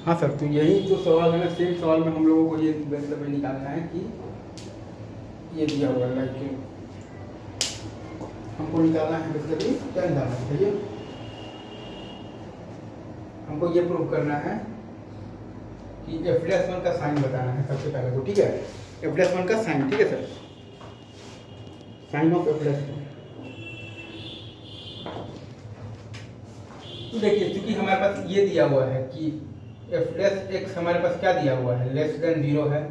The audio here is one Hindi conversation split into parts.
हाँ सर, तो यही जो सवाल है ना, सेम सवाल में हम लोगों को ये मतलब निकालना है कि ये दिया हुआ है लाइक हमको निकालना है बेसिकली क्या निकालना है चाहिए, हमको ये प्रूव करना है कि f'1 का साइन बताना है सबसे पहले तो, ठीक है। f'1 का साइन, ठीक है सर, साइन ऑफ f'। तो देखिए चूंकि हमारे पास ये दिया हुआ है कि f' हमारे पास क्या दिया हुआ है, लेस देन 0 है,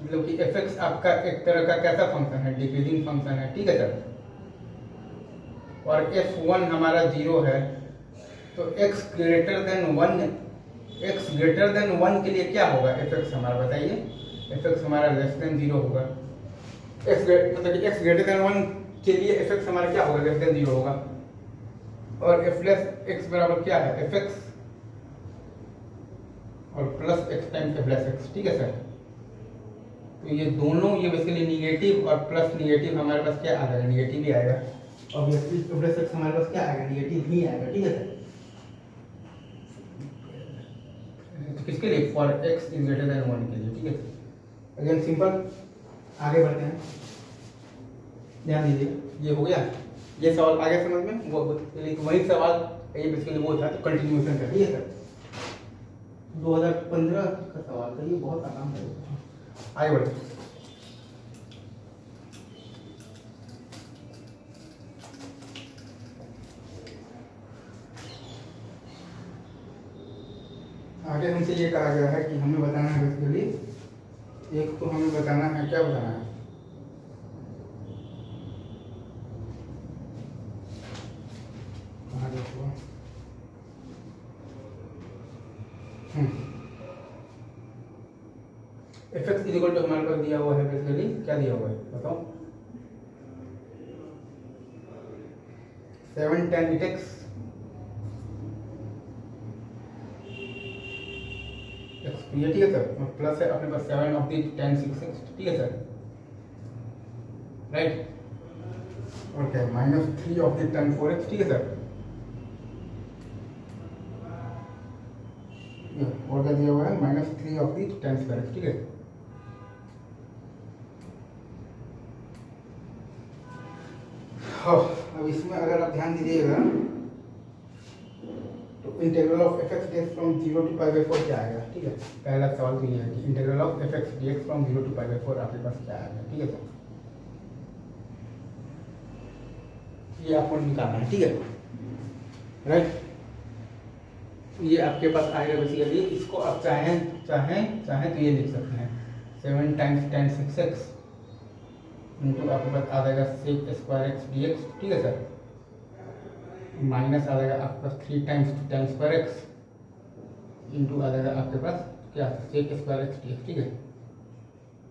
मतलब कि f(x) आपका एक तरह का कैसा फंक्शन है, डिक्रीजिंग फंक्शन है, ठीक है सर। और f1 हमारा 0 है, तो x ग्रेटर देन 1 के लिए क्या होगा, f(x) हमारा बताइए, f(x) हमारा लेस देन 0 होगा, मतलब कि x ग्रेटर देन 1 के लिए f(x) हमारा क्या होगा, लेस देन 0 होगा। और f'(x) बराबर क्या है, f(x) और प्लस x टाइम्स f'(x), ठीक है सर। तो ये दोनों ये बेसिकली निगेटिव और प्लस निगेटिव हमारे पास क्या आ जाएगा, निगेटिव ही आएगा। ऑब्वियसली f'(x) हमारे पास क्या आएगा, निगेटिव ही आएगा, ठीक है सर। तो किसके लिए, for x is greater than 1 के लिए, ठीक है। अगेन सिंपल, आगे बढ़ते हैं, ध्यान दीजिए, ये हो गया, ये सवाल आ गया समझ में, वो वही सवाल ये बेसिकली वो था, तो कंटिन्यूएशन कर, ठीक है सर। 2015 का सवाल था ये, बहुत आराम है। आगे बढ़ते हैं, आगे हमसे ये कहा गया है कि हमें बताना है बेसिकली, एक तो हमें बताना है, क्या बताना है, कहाँ देखो f(x) इक्वल टू हमारे पास दिया हुआ है बेसिकली, क्या दिया हुआ है बताओ, 7 tan 8x ये, ठीक है सर, प्लस है अपने पास 7 ऑफ दी tan 6x, ठीक है सर, राइट। और क्या, -3 ऑफ दी tan 4x, ठीक है सर। और क्या दिया हुआ है, -3 ऑफ दी tan square, ठीक है। हाँ, अब इसमें अगर आप ध्यान दीजिएगा तो integral of f(x) dx from 0 to π/4 क्या आएगा, ठीक है। पहला सवाल तो ये है कि integral of f(x) dx from 0 to π/4 आपके पास क्या आएगा, ठीक है सर। ये आपको निकालना है, ठीक है, राइट। ये आपके पास आएगा बेसिकली, इसको आप चाहें तो ये लिख सकते हैं, 7 टाइम्स tan 6x इंटू आपके पास आ जाएगा sec² dx, ठीक है सर, माइनस आ जाएगा आपके पास 3 times tan square x into आ जाएगा आपके पास क्या, sec² dx, ठीक है,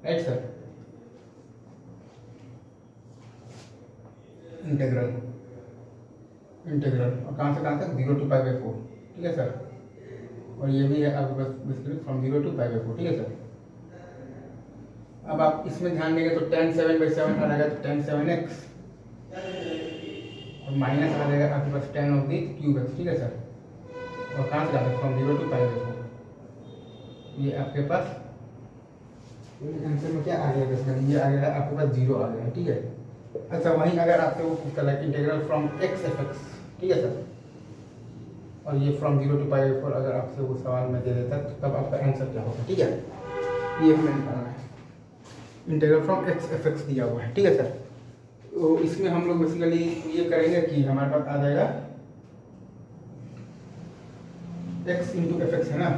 राइट सर। इंटीग्रल और कहाँ से कहाँ तक, 0 to π/4, ठीक है सर। और ये भी है आपके पास बेसिकली फ्रॉम 0 to π/4, ठीक है सर। अब आप इसमें ध्यान देंगे तो tan 7/7 आ जाएगा, तो tan 7x और माइनस आ जाएगा आपके पास tan of the cube x, ठीक है सर। और कहाँ से आता है, फ्रॉम 0 to π/4। ये आपके पास आंसर में क्या आ गया बेसिकली, ये आ गया आपके पास 0 आ गया, ठीक है। अच्छा, वहीं अगर आपसे वो पूछता है इंटीग्रल फ्रॉम x f(x), ठीक है सर, और ये फ्रॉम 0 to π/4 अगर आपसे वो सवाल में दे देता तो तब आपका आंसर क्या होगा, ठीक है। ये हमें निकालना है, इंटीग्रल फ्रॉम x f(x) दिया हुआ है, ठीक है सर। तो इसमें हम लोग बेसिकली ये करेंगे कि हमारे पास आ जाएगा x इंटू f(x) है ना,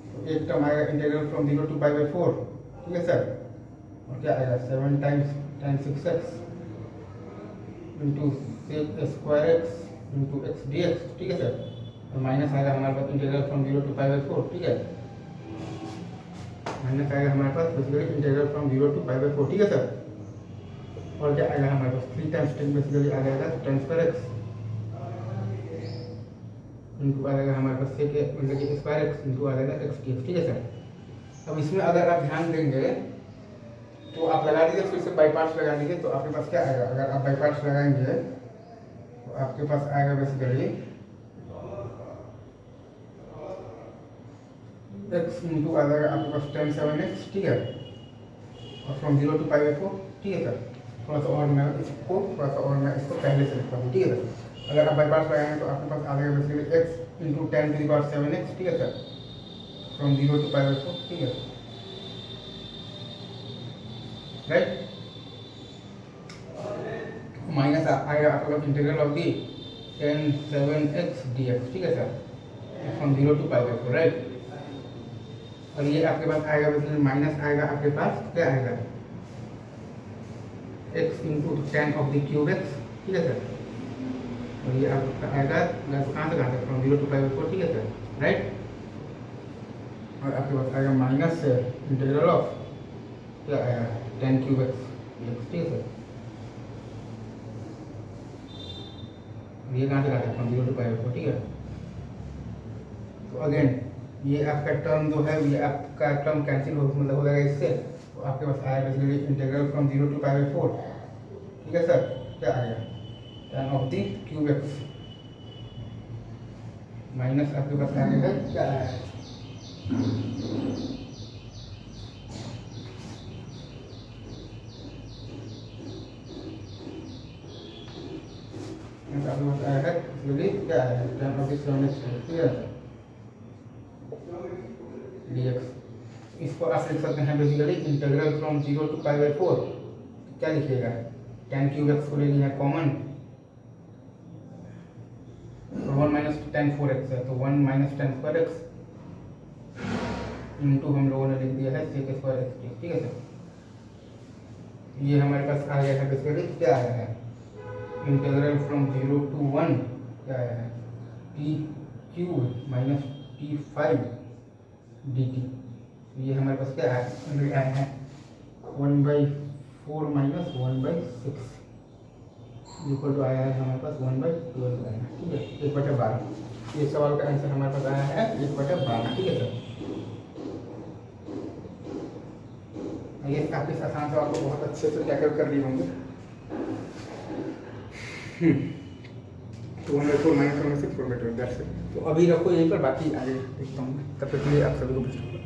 तो एक टर्म आएगा इंटीग्रल फ्रॉम 0 to π/4, ठीक है सर। और क्या आएगा, 7 times tan 6x into sec² x into x dx, ठीक है सर। और माइनस आएगा हमारे पास इंटीग्रल फ्रॉम 0 to π/4, ठीक है, माइनस आएगा हमारे पास बेसिकली इंटीग्रल फ्रॉम 0 to π/4, ठीक है सर। और क्या आएगा हमारे पास 3 टाइम्स tan बेसिकली आ जाएगा tan square x इंटू आ जाएगा हमारे पास sec मतलब कि square x इंटू आ जाएगा x dx, ठीक है सर। अब इसमें अगर आप ध्यान देंगे तो आप लगा दीजिए, फिर से बाई पार्ट्स लगा दीजिए, तो आपके पास क्या आएगा, अगर आप बाई पार्ट्स लगाएंगे तो आपके पास आएगा बेसिकली एक्स इंटू आ जाएगा आपके पास 10 7x, ठीक है, और फ्रॉम 0 to π/4, ठीक है सर। थोड़ा सा और मैं इसको पहले से लिखता हूँ, ठीक है सर। अगर आप बाई पास लगाएंगे तो आपके पास आ जाएगा बेसिकली x इंटू 10⁻7x, ठीक है सर, फ्रॉम 0 to π/4, ठीक है, राइट। माइनस आएगा आपके पास integral of the 10 7x dx, ठीक है सर, फ्रॉम 0 to π/4, राइट। और ये आपके पास आएगा बेसिकली माइनस आएगा आपके पास क्या आएगा x into 10 of the cube x, ठीक है सर, और ये आपका आएगा प्लस कहाँ तक फ्रॉम 0 to π/4, ठीक है सर, राइट। और आपके पास आएगा माइनस इंटीग्रल ऑफ क्या आएगा 10 क्यूब x, ठीक है सर, ये कहाँ तक फ्रॉम 0 to π/4, ठीक है। तो अगेन ये आपका टर्म जो है ये आपका टर्म कैंसिल हो मतलब हो जाएगा इससे, तो आपके पास आएगा बेसिकली इंटीग्रल फ्रॉम 0 to π/4, ठीक है सर, क्या आएगा 10 of the cube x minus आपके पास आएगा क्या है आपके पास आया है क्या है 10 ऑफ द 7x, ठीक है dx। इसको आप लिख सकते हैं बेसिकली इंटीग्रल फ्रॉम 0 to π/4, क्या लिखिएगा 10 क्यूब x को ले लिया है कॉमन, तो 1 माइनस 10 4x है, तो 1 माइनस 10 स्क्वायर x इंटू हम लोगों ने लिख दिया है sec स्क्वायर x, ठीक है सर। ये हमारे पास आ गया है बेसिकली क्या आया है इंटीग्रल फ्रॉम 0 to 1 क्या आया है t cube minus t5 dt। ये हमारे पास क्या आया है 1/4 माइनस 1/6 इक्वल टू आया है हमारे पास 1/12 आया है, ठीक है, 1/12। ये सवाल का आंसर हमारे पास आया है 1/12, ठीक है सर। ये आपके आसान सवाल को बहुत अच्छे से टैकल कर लिए होंगे। 1/4 माइनस 1/6 4/12, तो अभी रखो यहीं पर, बाकी आगे देखता हूँ, तब तक के लिए आप सभी को बेस्ट ऑफ लक।